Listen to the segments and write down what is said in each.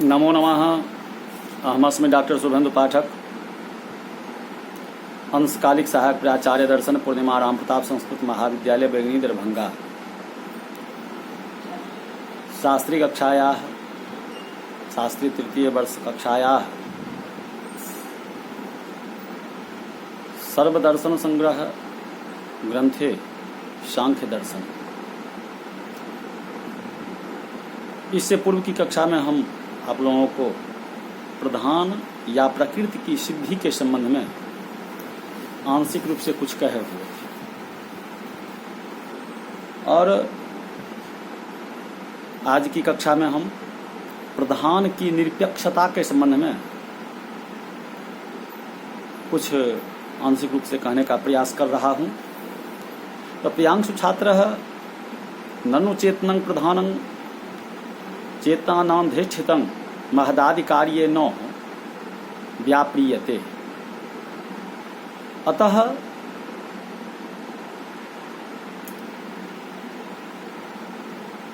नमो नमः। अहमस्मि डॉक्टर शुभेन्दु पाठक, अंशकालिक सहायक प्राचार्य दर्शन पूर्णिमा राम प्रताप संस्कृत महाविद्यालय बेगनी दरभंगा। शास्त्री कक्षायाः शास्त्री तृतीय वर्ष कक्षायाः सर्वदर्शन संग्रह ग्रंथे सांख्य दर्शन। इससे पूर्व की कक्षा में हम आप लोगों को प्रधान या प्रकृति की सिद्धि के संबंध में आंशिक रूप से कुछ कहे हुए थे, और आज की कक्षा में हम प्रधान की निरपेक्षता के संबंध में कुछ आंशिक रूप से कहने का प्रयास कर रहा हूं। तो प्रियांशु छात्रः ननु चेतनं प्रधानं चेतनाधिष्ठितं महदाधिकार्ये न व्याप्रियते। अतः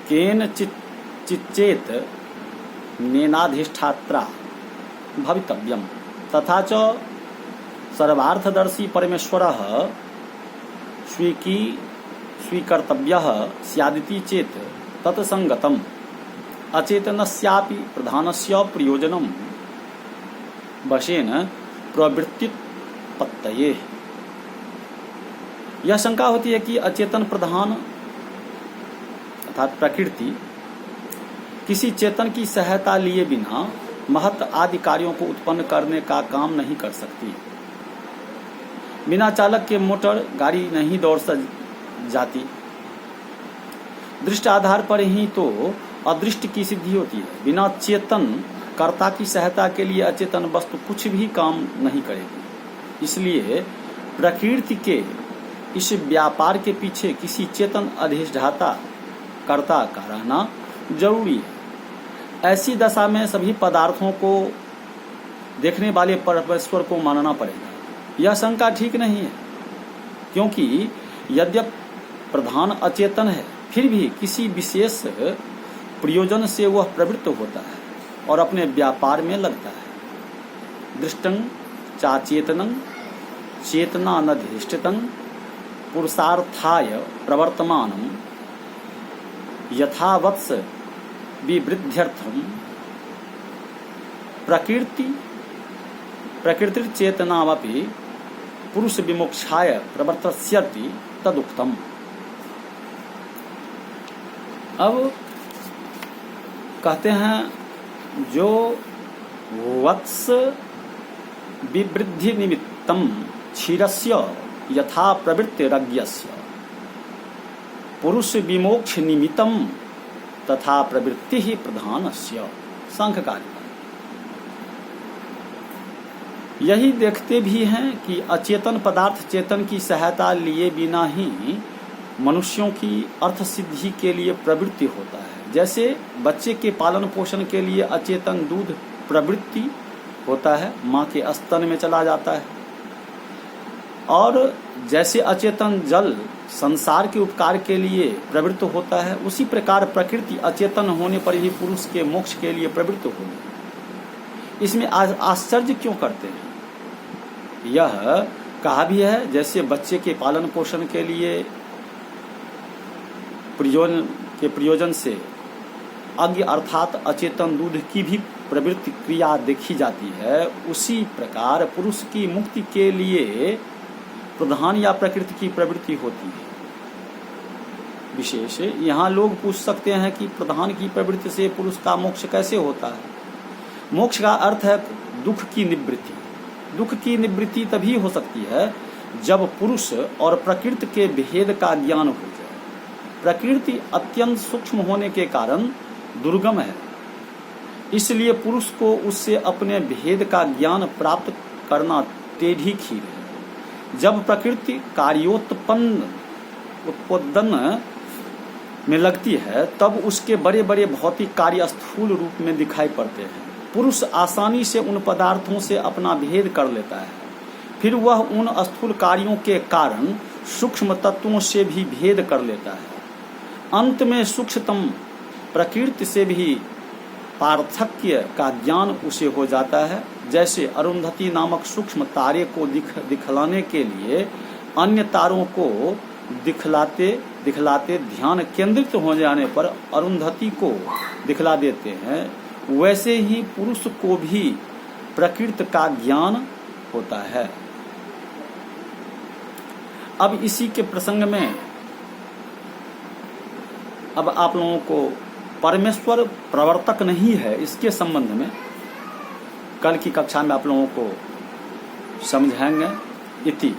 केनचिच्चेत नेनाधिष्ठात्रा भवितव्यम् तथा च सर्वार्थदर्शी परमेश्वरः स्वीकर्तव्यः स्यादिति चेत् तत्संगतम् अचेतनस्यापि प्रधानस्य प्रयोजनं वशेन प्रवृत्त्युत्पत्तये। यह शंका होती है कि अचेतन प्रधान अर्थात प्रकृति किसी चेतन की सहायता लिए बिना महत् आदि कार्यों को उत्पन्न करने का काम नहीं कर सकती। बिना चालक के मोटर गाड़ी नहीं दौड़ जाती। दृष्ट आधार पर ही तो अदृष्ट की सिद्धि होती है। बिना चेतन कर्ता की सहायता के लिए अचेतन वस्तु कुछ भी काम नहीं करेगी। इसलिए प्रकृति के इस व्यापार के पीछे किसी चेतन अधिष्ठाता कर्ता का रहना जरूरी है। ऐसी दशा में सभी पदार्थों को देखने वाले परमेश्वर को मानना पड़ेगा। यह शंका ठीक नहीं है, क्योंकि यद्यप प्रधान अचेतन है, फिर भी किसी विशेष प्रयोजन से वह प्रवृत्त होता है और अपने व्यापार में लगता है। दृष्टं चाचेतनं चेतनानधिष्ठितं पुरुषार्थाय प्रवर्तमानं यथावत्स विवृद्ध्यर्थं प्रकृतिर्चेतनावपि पुरुष विमोक्षाय प्रवर्तस्यति तदुक्तम्। अब कहते हैं जो वत्स विवृद्धि निमित्तम क्षीरस्य यथा प्रवृत्तिरज्ञस्य पुरुष विमोक्ष निमित्तम तथा प्रवृत्ति ही प्रधानस्य सांख्यकारिका। यही देखते भी हैं कि अचेतन पदार्थ चेतन की सहायता लिए बिना ही मनुष्यों की अर्थ सिद्धि के लिए प्रवृत्ति होता है। जैसे बच्चे के पालन पोषण के लिए अचेतन दूध प्रवृत्ति होता है, माँ के स्तन में चला जाता है, और जैसे अचेतन जल संसार के उपकार के लिए प्रवृत्त होता है, उसी प्रकार प्रकृति अचेतन होने पर भी पुरुष के मोक्ष के लिए प्रवृत्त होगी। इसमें आश्चर्य क्यों करते हैं? यह कहा भी है जैसे बच्चे के पालन पोषण के लिए प्रयोजन से अज्ञ अर्थात अचेतन दूध की भी प्रवृत्ति क्रिया देखी जाती है, उसी प्रकार पुरुष की मुक्ति के लिए प्रधान या प्रकृति की प्रवृत्ति होती है। विशेष यहाँ लोग पूछ सकते हैं कि प्रधान की प्रवृत्ति से पुरुष का मोक्ष कैसे होता है? मोक्ष का अर्थ है दुख की निवृत्ति। दुख की निवृत्ति तभी हो सकती है जब पुरुष और प्रकृति के भेद का ज्ञान हो जाए। प्रकृति अत्यंत सूक्ष्म होने के कारण दुर्गम है, इसलिए पुरुष को उससे अपने भेद का ज्ञान प्राप्त करना टेढ़ी खीर है। जब प्रकृति कार्योत्पन्न में लगती है, तब उसके बड़े बड़े भौतिक कार्य स्थूल रूप में दिखाई पड़ते हैं। पुरुष आसानी से उन पदार्थों से अपना भेद कर लेता है, फिर वह उन स्थूल कार्यों के कारण सूक्ष्म तत्वों से भी भेद कर लेता है। अंत में सूक्ष्मतम प्रकृति से भी पार्थक्य का ज्ञान उसे हो जाता है। जैसे अरुंधति नामक सूक्ष्म तारे को दिखलाने के लिए अन्य तारों को दिखलाते दिखलाते ध्यान केंद्रित हो जाने पर अरुंधति को दिखला देते हैं, वैसे ही पुरुष को भी प्रकृति का ज्ञान होता है। अब इसी के प्रसंग में अब आप लोगों को परमेश्वर प्रवर्तक नहीं है इसके संबंध में कल की कक्षा में आप लोगों को समझाएंगे। इति